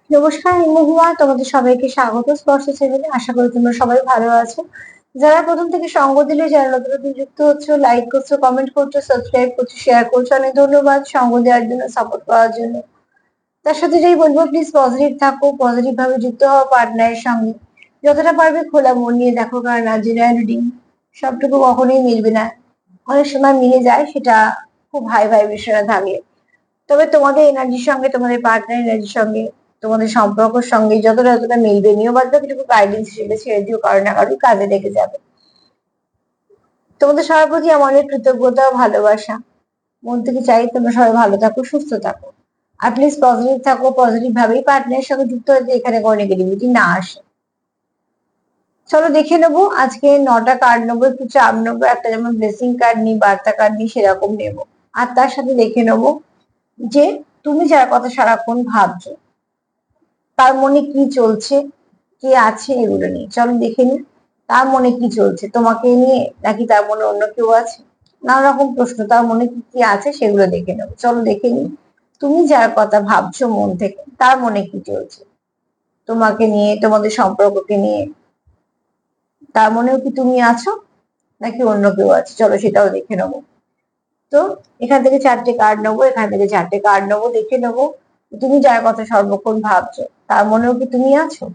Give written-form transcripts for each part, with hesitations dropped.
নমস্কার, আমি মহুয়া। তোমাদের সবাইকে স্বাগত স্পর্শ চ্যানেলে। আশা করি তোমরা সবাই ভালো আছো। যারা প্রথম থেকে সঙ্গ দিলে, যারা নতুন নতুন যুক্ত হচ্ছে, লাইক করছো, কমেন্ট করছো, সাবস্ক্রাইব করছো, শেয়ার করছো, অনেক ধন্যবাদ সঙ্গ দেওয়ার জন্য, সাপোর্ট পাওয়ার জন্য। তার সাথে যেই বলবো, প্লিজ পজিটিভ থাকো, পজিটিভ ভাবে যুক্ত হও পার্টনারের সঙ্গে। যতটা পারবে খোলা মন নিয়ে দেখো, কারণ জেনারেল রিডিং সবটুকু কখনোই মিলবে না। অনেক সময় মিলে যায়, সেটা খুব হাই ভাইব্রেশনে থাকলে। তবে তোমাদের এনার্জির সঙ্গে, তোমাদের পার্টনার এনার্জির সঙ্গে, তোমাদের সম্পর্কের সঙ্গে যতটা মিলবে, নিয়ম বাদ বাকিটুকু গাইডেন্স হিসেবে ছেড়ে দিও, কারো না কারো কাজে লেগে যাবে। তোমাদের সবার প্রতি আমার অনেক কৃতজ্ঞতা ও ভালোবাসা। মন থেকে চাই তোমরা সবাই ভালো থাকো, সুস্থ থাকো। আর প্লিজ পজিটিভ থাকো, পজিটিভ ভাবেই পার্টনারের সঙ্গে যুক্ত হতে, এখানে কোনো নেগেটিভিটি না আসে। চলো দেখে নেবো, আজকে 9টা কার্ড নেবো, একটু চাপ নেবো, একটা যেমন ব্লেসিং কার্ড নিই, বার্তা কার্ড নিই, সেরকম নেবো। আর তার সাথে দেখে নেবো যে তুমি যার কথা সারাক্ষণ ভাবছো, তার মনে কি চলছে, কে আছে, এগুলো নিয়ে চলো দেখে নি। তার মনে কি চলছে তোমাকে নিয়ে, নাকি তার মনে অন্য কেউ আছে? নানা রকম প্রশ্ন, তার মনে কি কি আছে সেগুলো দেখে নেবো। চলো দেখে নি, তুমি যার কথা ভাবছো মন থেকে, তার মনে কি চলছে তোমাকে নিয়ে, তোমাদের সম্পর্ককে নিয়ে। তার মনেও কি তুমি আছো, নাকি অন্য কেউ আছে? চলো সেটাও দেখে নেবো। তো এখান থেকে 4টে কার্ড নেবো, এখান থেকে 4টে কার্ড নেবো, দেখে নেবো তুমি যার কথা সর্বক্ষণ ভাবছো, তার মনেও কি তুমি আছো।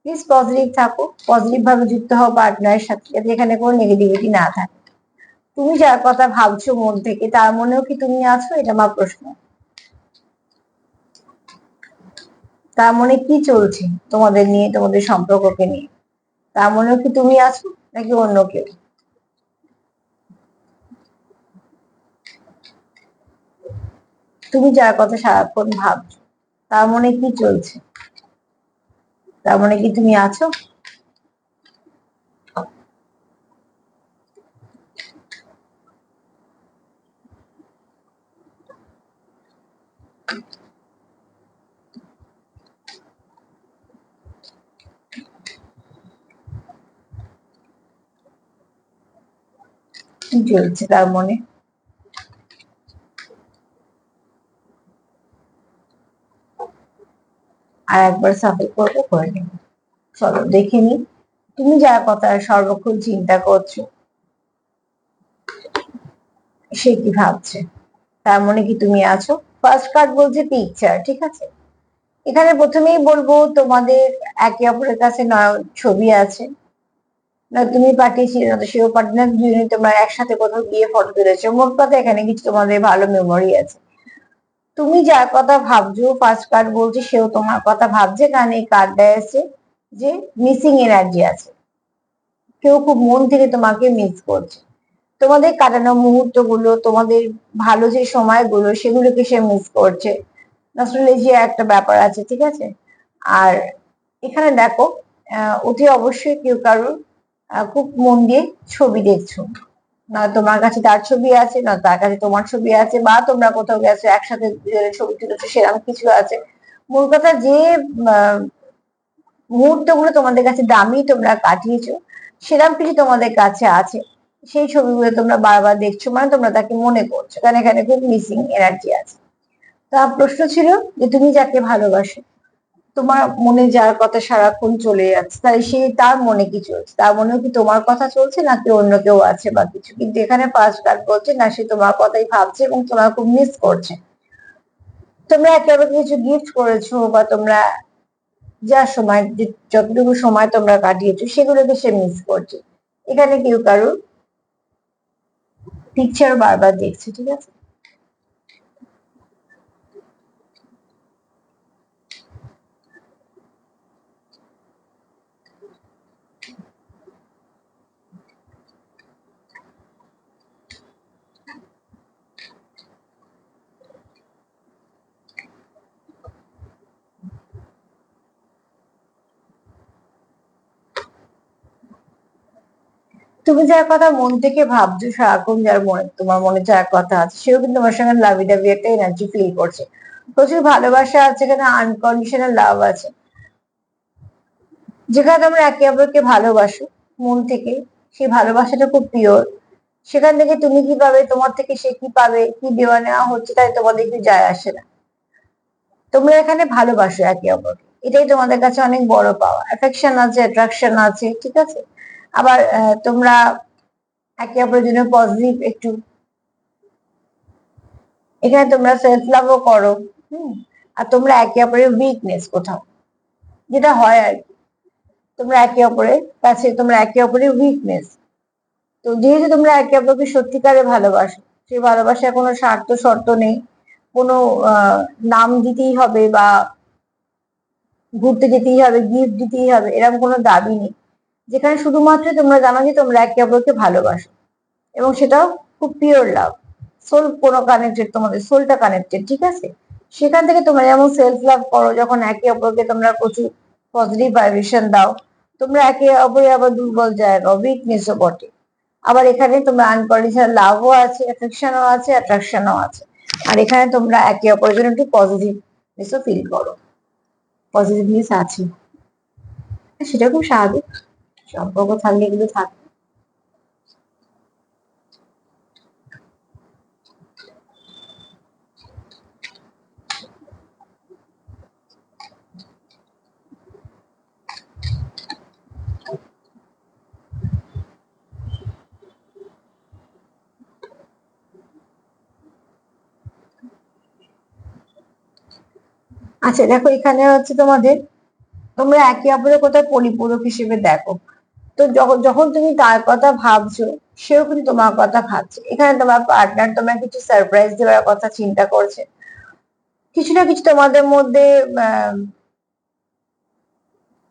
প্লিজ পজিটিভ থাকো, পজিটিভ ভাবে যুক্ত হও পার্টনারের সাথে, যাতে এখানে কোনো নেগেটিভিটি না থাকে। তুমি যার কথা ভাবছো মন থেকে, তার মনেও কি তুমি আছো, এটা আমার প্রশ্ন। তার মনে কি চলছে তোমাদের নিয়ে, তোমাদের সম্পর্ককে নিয়ে। তার মনেও কি তুমি আছো, নাকি অন্য কেউ? তুমি যার কথা সারাক্ষণ ভাবছো, তার মনে কি চলছে, তার মনে কি তুমি আছো? কি চলছে তার মনে? আর একবার সাফল করবো, করে নেবো। চলো দেখে নি, তুমি যার কথা সর্বক্ষণ চিন্তা করছো, সে কি ভাবছে, তার মনে কি তুমি আছো। ফার্স্ট কার্ড বলছে পিকচার, ঠিক আছে। এখানে প্রথমেই বলবো, তোমাদের একে অপরের কাছে ছবি আছে, না তুমি পাঠিয়েছিলে, না তো সেও পাঠিয়ে, দুজনে তোমরা একসাথে কোথাও গিয়ে ফটো তুলেছো। মোট কথা এখানে কিছু তোমাদের ভালো মেমোরি আছে। তুমি যার কথা ভাবছো, ফার্স্ট কার্ড বলছে সেও তোমার কথা ভাবছে, কারণ এই কার্ডটা এসে যে মিসিং এনার্জি আছে। কেউ খুব মন থেকে তোমাকে মিস করছে, তোমাদের কাটানো মুহূর্ত গুলো, তোমাদের ভালো যে সময়গুলো, সেগুলোকে সে মিস করছে। নস্টালজিয়া একটা ব্যাপার আছে, ঠিক আছে। আর এখানে দেখো, অতি অবশ্যই কেউ কারোর খুব মন দিয়ে ছবি দেখছো। না তোমার কাছে তার ছবি আছে, না তার কাছে তোমার ছবি আছে, বা তোমরা কোথাও গেছো একসাথে দুজনে ছবি তুলেছো, সেরকম কিছু আছে। মূল কথা যে মুহূর্তগুলো তোমাদের কাছে দামি, তোমরা কাটিয়েছো, সেরকম কিছু তোমাদের কাছে আছে। সেই ছবিগুলো তোমরা বারবার দেখছো, মানে তোমরা তাকে মনে করছো, কারণ এখানে খুব মিসিং এনার্জি আছে। তা প্রশ্ন ছিল যে তুমি যাকে ভালোবাসো, তোমার মনে যার কথা সারাক্ষণ চলে যাচ্ছে, তাই সে, তার মনে কি চলছে, তার মনেও কি তোমার কথা চলছে, নাকি অন্য কেউ আছে বা কিছু। কিন্তু এখানে ফার্স্ট কার্ড বলছে না, সে তোমার কথাই ভাবছে এবং তোমার খুব মিস করছে। তোমরা একে অপরকে কিছু গিফট করেছো, বা তোমরা যা সময়, যতটুকু সময় তোমরা কাটিয়েছো, সেগুলোকে সে মিস করছে। এখানে কেউ কারোর পিকচার বারবার দেখছে, ঠিক আছে। তুমি যার কথা মন থেকে ভাবছো সারাক্ষণ, যার মনে, তোমার মনে যার কথা আছে, সেও কিন্তু তোমার সঙ্গে লাভি ডাভি একটা এনার্জি ফিল করছে। প্রচুর ভালোবাসা আছে এখানে, আনকন্ডিশনাল লাভ আছে, যেখানে তোমরা একে অপরকে ভালোবাসো মন থেকে। সেই ভালোবাসাটা খুব পিওর। সেখান থেকে তুমি কি পাবে, তোমার থেকে সে কি পাবে, কি দেওয়া নেওয়া হচ্ছে, তাই তোমাদের কিছু যায় আসে না। তোমরা এখানে ভালোবাসো একে অপরকে, এটাই তোমাদের কাছে অনেক বড় পাওয়া। অ্যাফেকশন আছে, অ্যাট্রাকশন আছে, ঠিক আছে। আবার তোমরা একে অপরের জন্য পজিটিভ একটু, এখানে তোমরা সেলফ লাভও করো। আর তোমরা একে অপরের উইকনেস কোথাও, যেটা হয় আর কি, তোমরা একে অপরের কাছে তোমরা একে অপরের উইকনেস। তো যেহেতু তোমরা একে অপরকে সত্যিকারে ভালোবাসো, সেই ভালোবাসার কোনো স্বার্থ শর্ত নেই, কোনো নাম দিতেই হবে বা ঘুরতে যেতেই হবে, গিফট দিতেই হবে, এরকম কোনো দাবি নেই। যেখানে শুধুমাত্র তোমরা জানো যে তোমরা একে অপরকে ভালোবাসো, এবং সেটাও খুব পিওর লাভ, সোল কোনো কানেক্টেড, তোমাদের সোলটা কানেক্টেড, ঠিক আছে। সেখান থেকে তোমরা যেমন সেলফ লাভ করো, যখন একে অপরকে তোমরা প্রচুর পজিটিভ ভাইব্রেশন দাও, তোমরা একে অপরে আবার দুর্বল জায়গা, উইকনেসও বটে। আবার এখানে তোমরা আনকন্ডিশনাল লাভও আছে, অ্যাফেকশনও আছে, অ্যাট্রাকশনও আছে। আর এখানে তোমরা একে অপরের জন্য একটু পজিটিভনেসও ফিল করো, পজিটিভনেস আছে, সেটা খুব স্বাভাবিক, সম্পর্ক থাকলে এগুলো থাকে। আচ্ছা দেখো, এখানে হচ্ছে তোমাদের, তোমরা একে অপরের কোথাও পরিপূরক হিসেবে দেখো। তো যখন যখন তুমি তার কথা ভাবছো, সেও কিন্তু তোমার কথা ভাবছে। এখানে তোমার পার্টনার তোমার কিছু সারপ্রাইজ দেওয়ার কথা চিন্তা করছে, কিছু না কিছু তোমাদের মধ্যে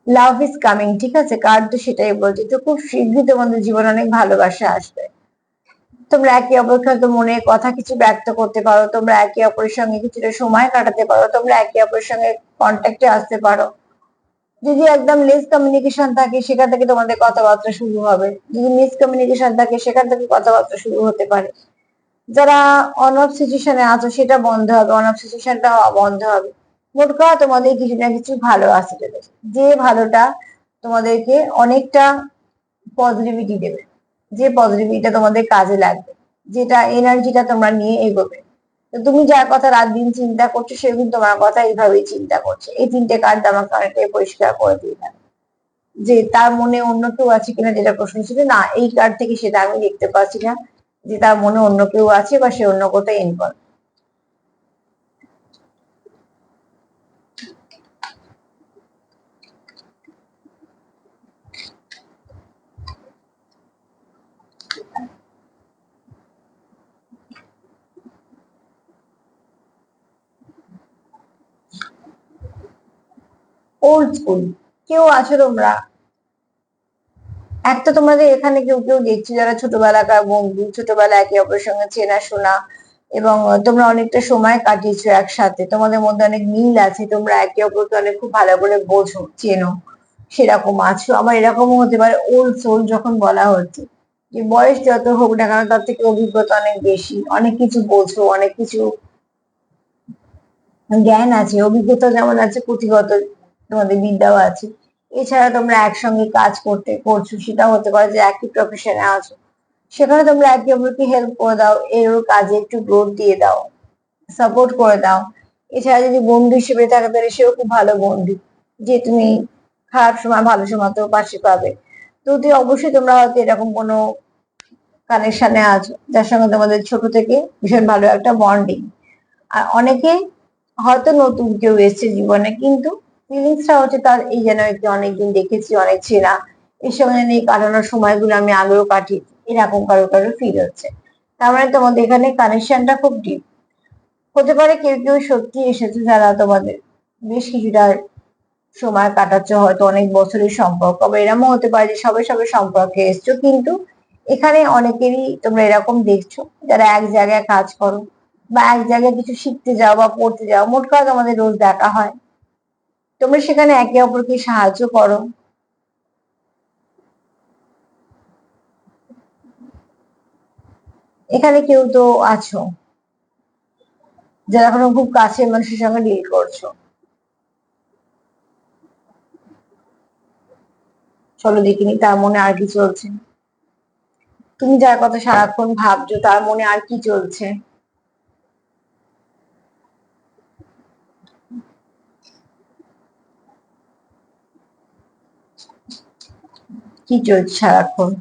লাভ ইজ কামিং, ঠিক আছে। কার্ড তো সেটাই বলছে, তো খুব শীঘ্রই তোমাদের জীবনে অনেক ভালোবাসা আসবে। তোমরা একে অপরকে হয়তো মনে কথা কিছু ব্যক্ত করতে পারো, তোমরা একে অপরের সঙ্গে কিছুটা সময় কাটাতে পারো, তোমরা একে অপরের সঙ্গে কন্ট্যাক্টে আসতে পারো। যদি একদম লেস কমিউনিকেশন থাকে, সেখান থেকে তোমাদের কথাবার্তা শুরু হবে। যদি মিস কমিউনিকেশন থাকে, সেখান থেকে কথাবার্তা শুরু হতে পারে। যারা অন অফ সিচুয়েশনে আছো, সেটা বন্ধ হবে, অন অফ সিচুয়েশনটা বন্ধ হবে। মোট কথা তোমাদের কিছু না কিছু ভালো আসতে চলেছে, যে ভালোটা তোমাদেরকে অনেকটা পজিটিভিটি দেবে, যে পজিটিভিটিটা তোমাদের কাজে লাগবে, যেটা এনার্জিটা তোমরা নিয়ে এগোবে। তো তুমি যার কথা রাত দিন চিন্তা করছো, সে কিন্তু তোমার কথা এইভাবেই চিন্তা করছে। এই তিনটে কার্ড আমাকে অনেকটাই পরিষ্কার করে দিয়ে থাকে যে তার মনে অন্য কেউ আছে কিনা, যেটা প্রশ্ন ছিল না, এই কার্ড থেকে সেটা আমি দেখতে পাচ্ছি না, যে তার মনে অন্য কেউ আছে বা সে অন্য কোথাও ইনভলভ। ওল্ড স্কুল কেউ আছো তোমরা, একটা তোমাদের এখানে কেউ কেউ দেখছি যারা ছোটবেলাকার বন্ধু, ছোটবেলা একে অপরের সঙ্গে চেনাশোনা, এবং তোমরা অনেকটা সময় কাটিয়েছো একসাথে, তোমাদের মধ্যে অনেক মিল আছে, তোমরা একে অপরকে অনেক খুব ভালো করে বোঝো, চেনো, সেরকম আছো। আবার এরকমও হতে পারে ওল্ড সোল যখন বলা হচ্ছে, যে বয়স যত হোক না কেন, তার থেকে অভিজ্ঞতা অনেক বেশি, অনেক কিছু বোঝো, অনেক কিছু জ্ঞান আছে, অভিজ্ঞতা যেমন আছে, পুঁথিগত তোমাদের বিদ্যাও আছে। এছাড়া তোমরা একসঙ্গে কাজ করছো, সেটা হতে পারে যে একই প্রফেশনে আছো, সেখানে তোমরা একে অপরকে হেল্প করে দাও, এর ওর কাজে একটু গ্রোথ দিয়ে দাও, সাপোর্ট করে দাও। এছাড়া যদি বন্ধু হিসেবে থাকে, তাহলে সেও খুব ভালো বন্ধু, যে তুমি খারাপ সময় ভালো সময় তো পাশে পাবে। তো অবশ্যই তোমরা হয়তো এরকম কোনো কানেকশনে আছো, যার সঙ্গে তোমাদের ছোট থেকে ভীষণ ভালো একটা বন্ডিং। আর অনেকে হয়তো নতুন কেউ এসছে জীবনে, কিন্তু ফিলিংসটা হচ্ছে তার, এই যেন একে অনেকদিন দেখেছি, অনেক চেনা, এর সঙ্গে যেন এই কাটানোর সময়গুলো আমি আগেও কাটিয়েছি, এরকম কারো কারো ফিল হচ্ছে। তার মানে তোমাদের এখানে কানেকশনটা খুব ডিপ। হতে পারে কেউ কেউ সত্যি এসেছে, যারা তোমাদের বেশ কিছুটা সময় কাটাচ্ছ, হয়তো অনেক বছরের সম্পর্ক, আবার এরকমও হতে পারে যে সবে সবে সম্পর্কে এসছো। কিন্তু এখানে অনেকেরই তোমরা এরকম দেখছো, যারা এক জায়গায় কাজ করো বা এক জায়গায় কিছু শিখতে যাও বা পড়তে যাও, মোট কথা তোমাদের রোজ দেখা হয়, তোমরা সেখানে একে অপরকে সাহায্য করো। এখানে কেউ তো আছো যারা এখনো খুব কাছের মানুষের সঙ্গে ডিল করছো। চলো দেখিনি তার মনে আর কি চলছে, তুমি যার কথা সারাক্ষণ ভাবছো তার মনে আর কি চলছে। কি চলছে সারাক্ষণ?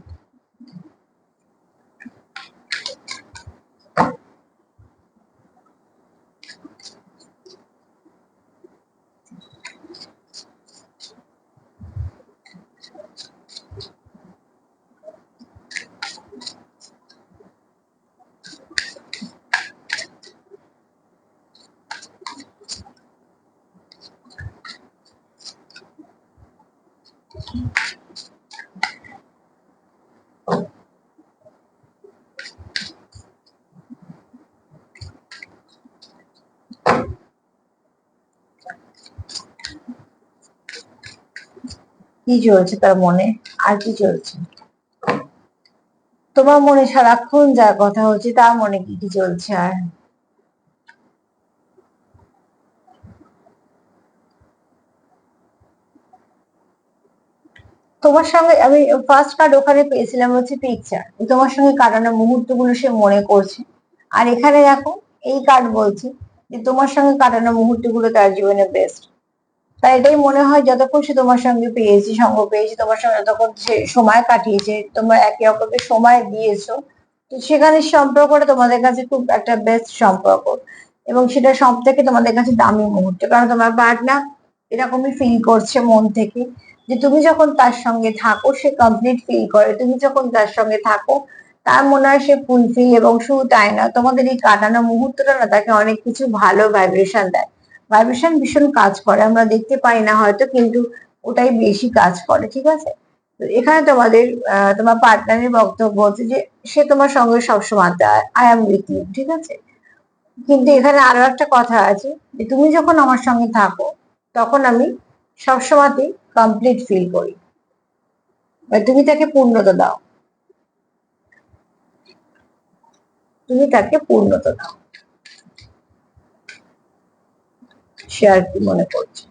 কি চলছে তার মনে? আর কি চলছে তোমার মনে? সারাক্ষণ যা কথা হচ্ছে তার মনে কি কি চলছে? আর তোমার সঙ্গে আমি ফার্স্ট কার্ড ওখানে পেয়েছিলাম হচ্ছে পিকচার, তোমার সঙ্গে কাটানো মুহূর্তগুলো সে মনে করছে। আর এখানে দেখো এই কার্ড বলছে যে তোমার সঙ্গে কাটানো মুহূর্তগুলো তার জীবনে বেস্ট। তাই এটাই মনে হয় যতক্ষণ সে তোমার সঙ্গে পেয়েছি, সঙ্গ পেয়েছি, তোমার সঙ্গে যতক্ষণ সে সময় কাটিয়েছে, তোমরা একে অপরকে সময় দিয়েছো, তো সেখানে সম্পর্কটা তোমাদের কাছে খুব একটা বেস্ট সম্পর্ক। এবং সেটা সব থেকে তোমাদের কাছে দামি মুহূর্ত, কারণ তোমার পার্টনার এরকমই ফিল করছে মন থেকে যে তুমি যখন তার সঙ্গে থাকো সে কমপ্লিট ফিল করে, তুমি যখন তার সঙ্গে থাকো তার মনে হয় সে ফুলফিল। এবং শুধু তাই না, তোমাদের এই কাটানো মুহূর্তটা না তাকে অনেক কিছু ভালো ভাইব্রেশন দেয়। ভাইব্রেশন ভীষণ কাজ করে, আমরা দেখতে পাই না হয়তো, কিন্তু ওটাই বেশি কাজ করে, ঠিক আছে? তো এখানে তোমাদের তোমার পার্টনারের বক্তব্য হচ্ছে যে সে তোমার সঙ্গে সবসময় আই এম উইথ ইউ, ঠিক আছে? কিন্তু এখানে আরো একটা কথা আছে যে তুমি যখন আমার সঙ্গে থাকো তখন আমি সবসময়তেই কমপ্লিট ফিল করি, বা তুমি তাকে পূর্ণতা দাও, তুমি তাকে পূর্ণতা দাও। সে আর কি মনে করছে?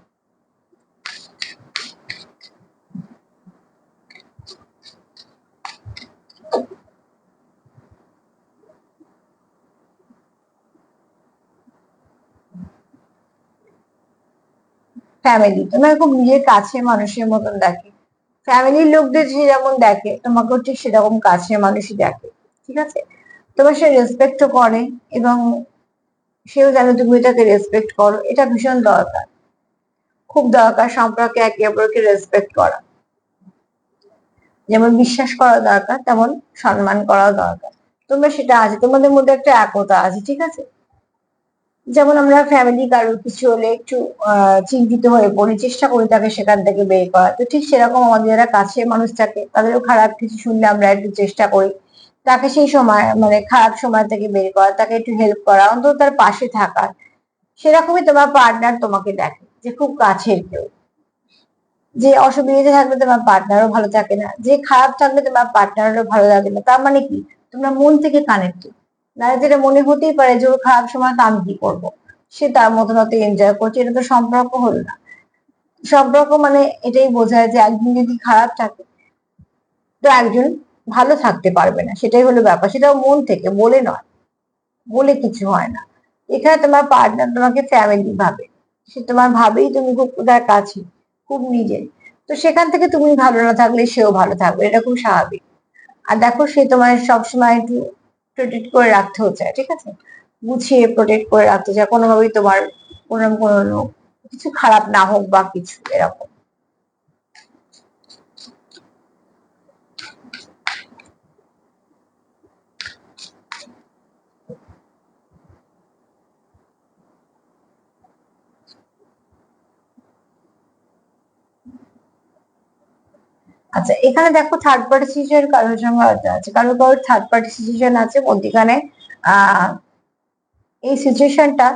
ফ্যামিলি তোমার খুব নিজের কাছে মানুষের মতন দেখে। ফ্যামিলির লোকদের যে যেমন দেখে তোমাকেও ঠিক সেরকম কাছের মানুষই দেখে, ঠিক আছে? তোমার সে রেসপেক্টও করে, এবং সেও জানে তুমি তাকে রেসপেক্ট করো। এটা ভীষণ দরকার, খুব দরকার সম্পর্কে একে অপরকে রেসপেক্ট করা। যেমন বিশ্বাস করা দরকার, তেমন সম্মান করাও দরকার। তোমরা সেটা আছে, তোমাদের মধ্যে একটা একতা আছে, ঠিক আছে? যেমন আমরা ফ্যামিলি কারোর কিছু হলে একটু চিন্তিত হয়ে পড়ি, চেষ্টা করি তাকে সেখান থেকে বের করা, তো ঠিক সেরকম আমাদের যারা কাছের মানুষ থাকে তাদেরও খারাপ কিছু শুনলে আমরা একটু চেষ্টা করি তাকে সেই সময় মানে খারাপ সময় থেকে বের করা, তাকে একটু হেল্প করা, অন্তত তার পাশে থাকা। সেরকমই তোমার পার্টনার তোমাকে দেখে যে খুব কাছের কেউ। যে অসুবিধা থাকলে তোমার পার্টনারও ভালো থাকে না, যে খারাপ থাকলে তোমার পার্টনারও ভালো লাগে না, তার মানে কি তোমরা মন থেকে কানেক্টেড। না, যেটা মনে হতেই পারে যে ওর খারাপ সময় তো আমি কি করবো, সে তার মতো মতো এনজয় করছে, এটা তো সম্পর্ক হলো না। সম্পর্ক মানে এটাই বোঝায় যে একদিন যদি খারাপ থাকে তো একজন ভালো থাকতে পারবে না, সেটাই হলো ব্যাপার। সেটাও মন থেকে, বলে নয়, বলে কিছু হয় না। এখানে তোমার পার্টনার তোমাকে ফ্যামিলি ভাবে, সে তোমার ভাবেই তুমি খুব তার কাছে, খুব নিজের। তো সেখান থেকে তুমি ভালো না থাকলে সেও ভালো থাকবে, এটা খুব স্বাভাবিক। আর দেখো সে তোমার সবসময় একটু প্রোটেক্ট করে রাখতেও চায়, ঠিক আছে? গুছিয়ে প্রোটেক্ট করে রাখতে চায়, কোনোভাবেই তোমার কোনো কিছু খারাপ না হোক বা কিছু এরকম। আচ্ছা, এখানে দেখো থার্ড পার্টি সিচুয়েশন কারোর সঙ্গে হয়তো আছে, কারোর কারোর থার্ড পার্টি সিচুয়েশন আছে মধ্যিখানে। আহ এই সিচুয়েশনটা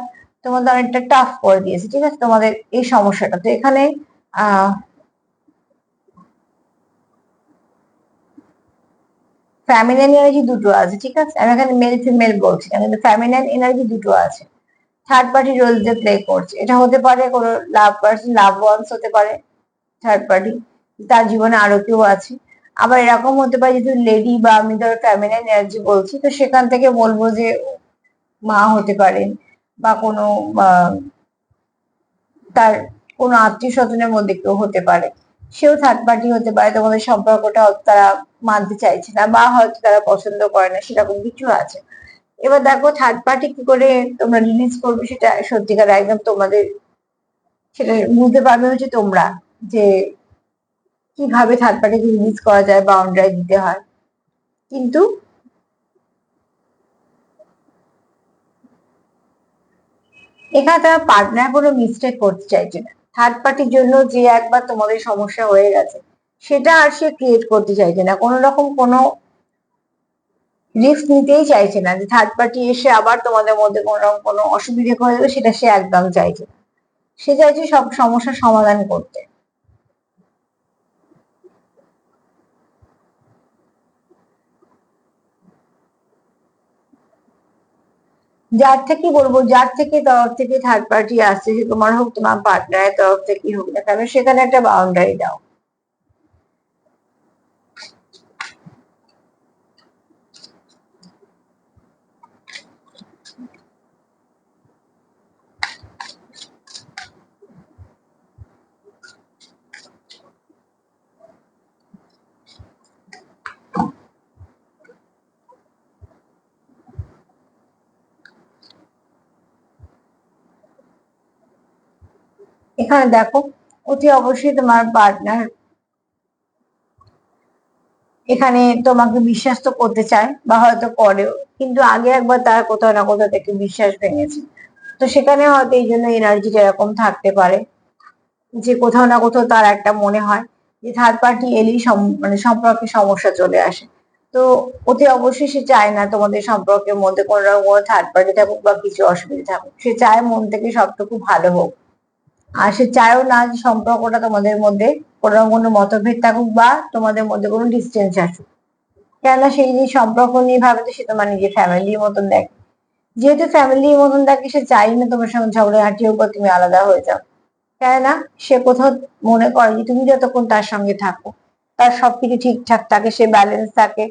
তোমাদের অনেকটা টাফ করে দিয়েছে, ঠিক আছে? তোমাদের এই সমস্যাটা তো এখানে আহ ফ্যামিলিয়ান এনার্জি দুটো আছে, ঠিক আছে? আমি এখানে মেল ফিমেল বলছি না, কিন্তু ফ্যামিলিয়ান এনার্জি দুটো আছে। থার্ড পার্টি রোল যে প্লে করছে, এটা হতে পারে কোনো লাভ পার্সন, লাভ ওয়ান্স হতে পারে থার্ড পার্টি, তার জীবনে আরো কেউ আছে। আবার এরকম হতে পারে যদি লেডি বা আমি ধরো ফ্যামিলিয়ান এনার্জি বলছি, তো সেখান থেকে বলবো যে মা হতে পারেন, বা কোনো তার কোনো আত্মীয় স্বজনের মধ্যে কেউ হতে পারে। সেও থার্ড পার্টি হতে পারে, তোমাদের সম্পর্কটা হয়তো তারা মানতে চাইছে না বা হয়তো তারা পছন্দ করে না, সেরকম কিছু আছে। এবার দেখো থার্ড পার্টি কি করে তোমরা রিলিজ করবে, সেটা সত্যিকার একদম তোমাদের, সেটা বুঝতে পারবে হচ্ছে তোমরা, যে কিভাবে থার্ড পার্টিকে রিলিজ করা যায়, বাউন্ডারি দিতে হয়। কিন্তু এখানে তারা পার্টনার কোনো মিস্টেক করতে চাইছে না। থার্ড পার্টির জন্য যে একবার তোমাদের সমস্যা হয়ে গেছে, সেটা আর সে ক্রিয়েট করতে চাইছে না, কোনো রকম কোনো রিস্ক নিতেই চাইছে না, যে থার্ড পার্টি এসে আবার তোমাদের মধ্যে কোনো রকম কোনো অসুবিধা করে দেবে, সেটা সে একদম চাইছে না। সে চাইছে সব সমস্যার সমাধান করতে। যার থেকে বলবো, যার থেকে তরফ থেকে থার্ড পার্টি আসছে, সে তোমার হোক তোমার পার্টনারের তরফ থেকেই হোক না কেন, সেখানে একটা বাউন্ডারি দাও। এখানে দেখো, অতি অবশ্যই তোমার পার্টনার এখানে তোমাকে বিশ্বাস তো করতে চায় বা হয়তো করেও, কিন্তু আগে একবার তার কোথাও না কোথাও থেকে বিশ্বাস ভেঙেছে। তো সেখানে হয়তো এই জন্য এনার্জিটা এরকম থাকতে পারে, যে কোথাও না কোথাও তার একটা মনে হয় যে থার্ড পার্টি এলেই মানে সম্পর্কে সমস্যা চলে আসে। তো অতি অবশ্যই সে চায় না তোমাদের সম্পর্কের মধ্যে কোনো রকম থার্ড পার্টি থাকুক বা কিছু অসুবিধা থাকুক, সে চায় মন থেকে সবটুকু ভালো হোক। আর সে চায়ও না যে সম্পর্কটা তোমাদের মধ্যে কোনো কোনো মতভেদ থাকুক বা তোমাদের মধ্যে কোনো ডিস্টেন্স আসুক। কেননা সেই যে সম্পর্ক নিয়ে ভাবে, তো সে তোমার নিজের ফ্যামিলির মতন দেখে। যেহেতু ফ্যামিলির মতন দেখে, সে চাই না তোমার সঙ্গে ঝগড়াঝাটি হোক বা তুমি আলাদা হয়ে যাও। কেননা সে কোথাও মনে করে যে তুমি যতক্ষণ তার সঙ্গে থাকো, তার সবকিছু ঠিকঠাক থাকে, সে ব্যালেন্স থাকে,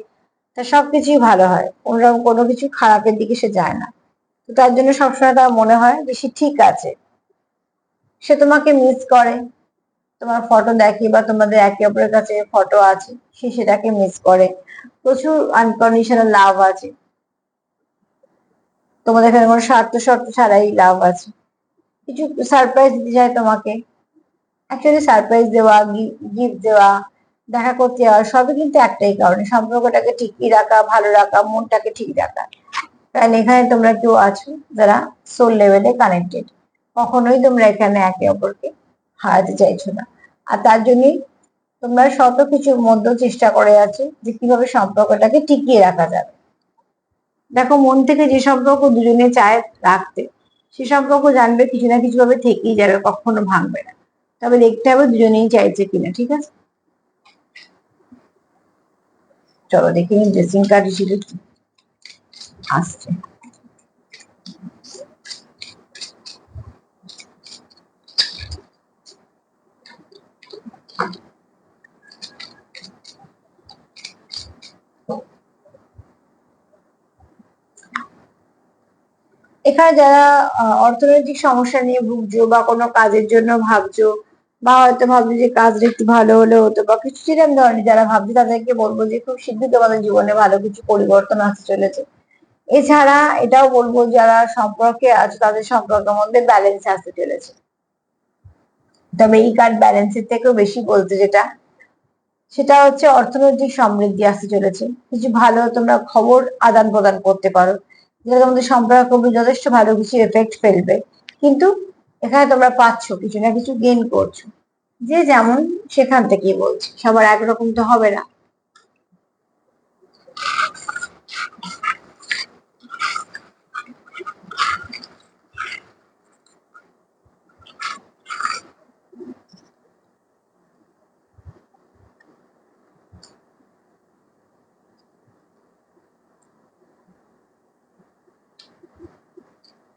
তার সবকিছুই ভালো হয়, কোনোরকম কোনো কিছু খারাপের দিকে সে যায় না। তো তার জন্য সবসময় তার মনে হয় যে সে ঠিক আছে। সে তোমাকে মিস করে, তোমার ফটো দেখে বা তোমাদের একে অপরের কাছে ফটো আছে, সে সেটাকে মিস করে। প্রচুর আনকন্ডিশনাল লাভ আছে, তোমাদের এখানে কোনো স্বার্থ শর্ত ছাড়াই লাভ আছে। কিছু সারপ্রাইজ দিতে চায় তোমাকে। অ্যাকচুয়ালি সারপ্রাইজ দেওয়া, গিফট দেওয়া, দেখা করতে যাওয়া, সবই কিন্তু একটাই কারণে, সম্পর্কটাকে টিকিয়ে রাখা, ভালো রাখা, মনটাকে ঠিক রাখা। কারণ এখানে তোমরা কেউ আছো যারা সোল লেভেলে কানেক্টেড। কখনোই তোমরা এখানে একে অপরকে হারাতে চাইছো না। আর তার জন্যই তোমরা শত কিছুর মধ্যে চেষ্টা করে আছো যে কিভাবে সম্পর্কটাকে টিকিয়ে রাখা যাবে। দেখো, মন থেকে যে সম্পর্ক দুজনে চায় রাখতে, সে সম্পর্ক জানবে কিছু না কিছু ভাবে থেকেই যাবে, কখনো ভাঙবে না। তবে দেখতে হবে দুজনেই চাইছে কিনা, ঠিক আছে? চলো দেখি ড্রেসিং কার্ড হিসেবে কি আসছে। এখানে যারা অর্থনৈতিক সমস্যা নিয়ে ভুগছো বা কোনো কাজের জন্য ভাবছো, বা হয়তো ভাবছো যে কাজটা একটু ভালো হলে হতো, বা কিছু সেরকম ধরনের যারা ভাবছো, তাদেরকে বলবো যে খুব শীঘ্রই তোমাদের জীবনে ভালো কিছু পরিবর্তন আসতে চলেছে। এছাড়া এটাও বলবো, যারা সম্পর্কে আছে তাদের সম্পর্কের মধ্যে ব্যালেন্স আসতে চলেছে। তবে এই কার্ড ব্যালেন্সের থেকেও বেশি বলতে যেটা, সেটা হচ্ছে অর্থনৈতিক সমৃদ্ধি আসতে চলেছে। কিছু ভালো তোমরা খবর আদান প্রদান করতে পারো, যেটা তোমাদের সম্পর্ক যথেষ্ট ভালো কিছু এফেক্ট ফেলবে। কিন্তু এখানে তোমরা পাচ্ছ কিছু না কিছু গেইন করছো। যে যেমন সেখান থেকেই বলছি, সবার একরকম তো হবে না।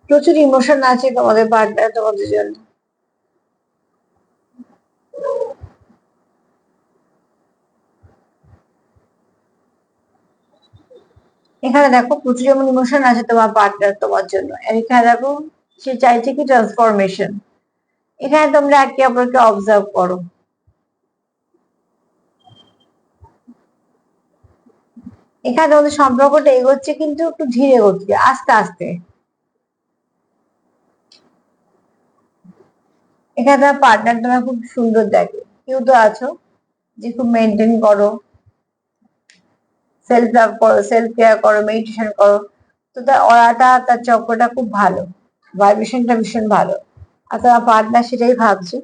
প্রচুর ইমোশন আছে তোমাদের পার্টনার তোমাদের জন্য। এখানে দেখো, প্রচুর যেমন ইমোশন আছে তোমার পার্টনার তোমার জন্য, আর এখানে দেখো সে চাইছে কি ট্রান্সফরমেশন। এখানে তোমরা একে অপরকে অবজার্ভ করো, এখানে ওদের সম্পর্কটা এগোচ্ছে কিন্তু একটু ধীরে গতিতে, আস্তে আস্তে। এখানে তোমার পার্টনার তোমার খুব সুন্দর দেখে। কেউ তো আছো যে খুব মেনটেন করো, সেলফ লাভ করো, সেলফ কেয়ার করো, মেডিটেশন করো। তো তার অরাটা, তার চক্রটা খুব ভালো, ভাইব্রেশনটা ভীষণ ভালো। আর তোমার পার্টনার সেটাই ভাবছে,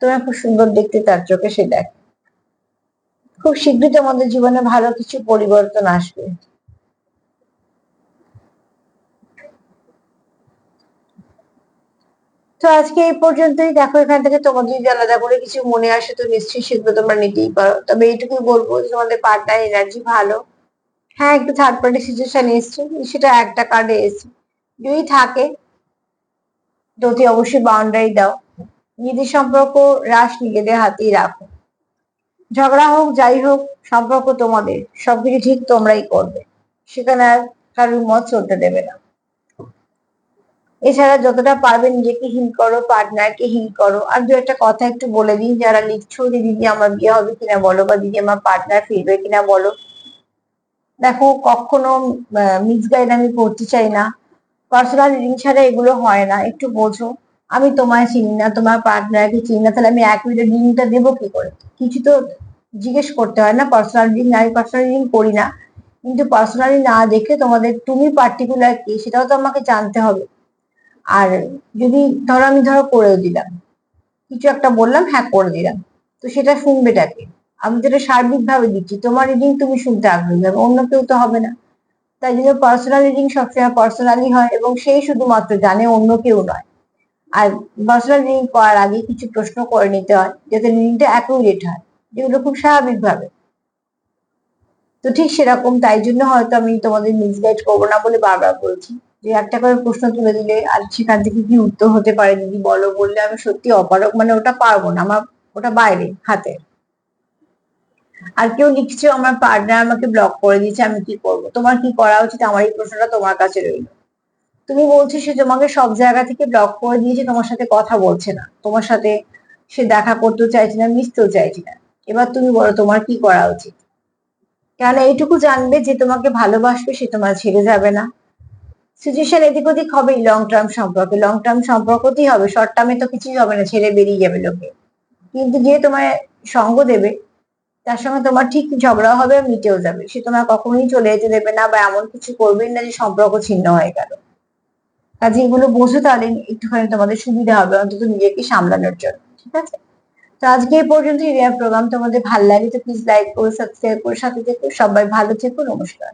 তোমার খুব সুন্দর দেখতে তার চোখে সে দেখে। খুব শীঘ্রই তোমাদের জীবনে ভালো কিছু পরিবর্তন আসবে। তো আজকে এই পর্যন্তই। দেখো এখান থেকে তোমাদের যদি আলাদা করে কিছু মনে আসে তো নিশ্চয়ই সেগুলো তোমরা নিতেই পারো। তবে এইটুকুই বলবো যে তোমাদের পার্টনার এনার্জি ভালো। হ্যাঁ, একটু থার্ড পার্টি সিচুয়েশন এসছে, সেটা একটা কার্ডে এসছে। যদি থাকে তো অতি অবশ্যই বাউন্ডারি দাও। নিজেদের সম্পর্ক রাস নিজেদের হাতেই রাখো। ঝগড়া হোক যাই হোক, সম্পর্ক তোমাদের, সবকিছু ঠিক তোমরাই করবে, সেখানে আর কারোর মত চলতে দেবে না। এছাড়া যতটা পারবে নিজেকে হিল করো, পার্টনারকে হিল করো। আর দু একটা কথা একটু বলে দিই, যারা লিখছো যে দিদি আমার বিয়ে হবে কিনা বলো, বা দিদি আমার পার্টনার ফিরবে কিনা বলো। দেখো, কখনো মিসগাইড আমি করতে চাই না। পার্সোনাল রিডিং ছাড়া এগুলো হয় না, একটু বোঝো। আমি তোমায় চিনি না, তোমার পার্টনারকে চিনি না, তাহলে আমি এক মিনিট রিডিংটা দেবো কি করে? কিছু তো জিজ্ঞেস করতে হয় না। পার্সোনাল রিডিং, আমি পার্সোনাল রিডিং করি না, কিন্তু পার্সোনালি না দেখে তোমাদের তুমি পার্টিকুলার কি সেটাও তো আমাকে জানতে হবে। আর যদি ধরো আমি করেও দিলাম, কিছু একটা বললাম, হ্যাঁ করে দিলাম, তো সেটা শুনবেটাকে? আমি যেটা সার্বিক ভাবে দিচ্ছি, তোমার রিডিং তুমি শুনতে আগ্রহী হবে, অন্য কেউ তো হবে না। তাই জন্য পার্সোনাল রিডিং সবসময় পার্সোনালি হয়, এবং সেই শুধুমাত্র জানে, অন্য কেউ নয়। আর পার্সোনাল রিডিং করার আগে কিছু প্রশ্ন করে নিতে হয়, যাতে রিডিংটা অ্যাকুরেট হয়, যেগুলো খুব স্বাভাবিক ভাবে। তো ঠিক সেরকম, তাই জন্য হয়তো আমি তোমাদের মিসগাইড করবো না বলে বারবার বলছি যে একটা করে প্রশ্ন তুলে দিলে আর সেখান থেকে কি উত্তর হতে পারে দিদি বলো, বললে আমি সত্যি অপারক, মানে ওটা পারবো না আমার, ওটা বাইরে হাতে। আর কেউ লিখছো আমার পার্টনার আমাকে ব্লক করে দিয়েছে, আমি কি করব? তোমার কি করা উচিত, আমার এই প্রশ্নটা তোমার কাছে রইলো। তুমি বলছো সে তোমাকে সব জায়গা থেকে ব্লক করে দিয়েছে, তোমার সাথে কথা বলছে না, তোমার সাথে সে দেখা করতেও চাইছে না, মিশতেও চাইছে না। এবার তুমি বলো তোমার কি করা উচিত? কেন এইটুকু জানবে যে তোমাকে ভালোবাসবে, সে তোমার ছেড়ে যাবে না। সিচুয়েশন এদিক ওদিক হবেই লং টার্ম সম্পর্কে, লং টার্ম সম্পর্কতেই হবে, শর্ট টার্মে তো কিছুই হবে না, ছেড়ে বেরিয়ে যাবে লোকে। কিন্তু যে তোমায় সঙ্গ দেবে, তার সঙ্গে তোমার ঠিক ঝগড়া হবে, মিটেও যাবে। সে তোমার কখনোই চলে যেতে দেবে না, বা এমন কিছু করবেন না যে সম্পর্ক ছিন্ন হয়ে গেল। কাজে এগুলো বোঝো, তাহলে একটুখানি তোমাদের সুবিধা হবে অন্তত নিজেকে সামলানোর জন্য। ঠিক আছে? তো আজকে এই পর্যন্ত। প্রোগ্রাম তোমাদের ভালো লাগে তো প্লিজ লাইক করো, সাবস্ক্রাইব করো, সাথে থেকো। সবাই ভালো থেকো, নমস্কার।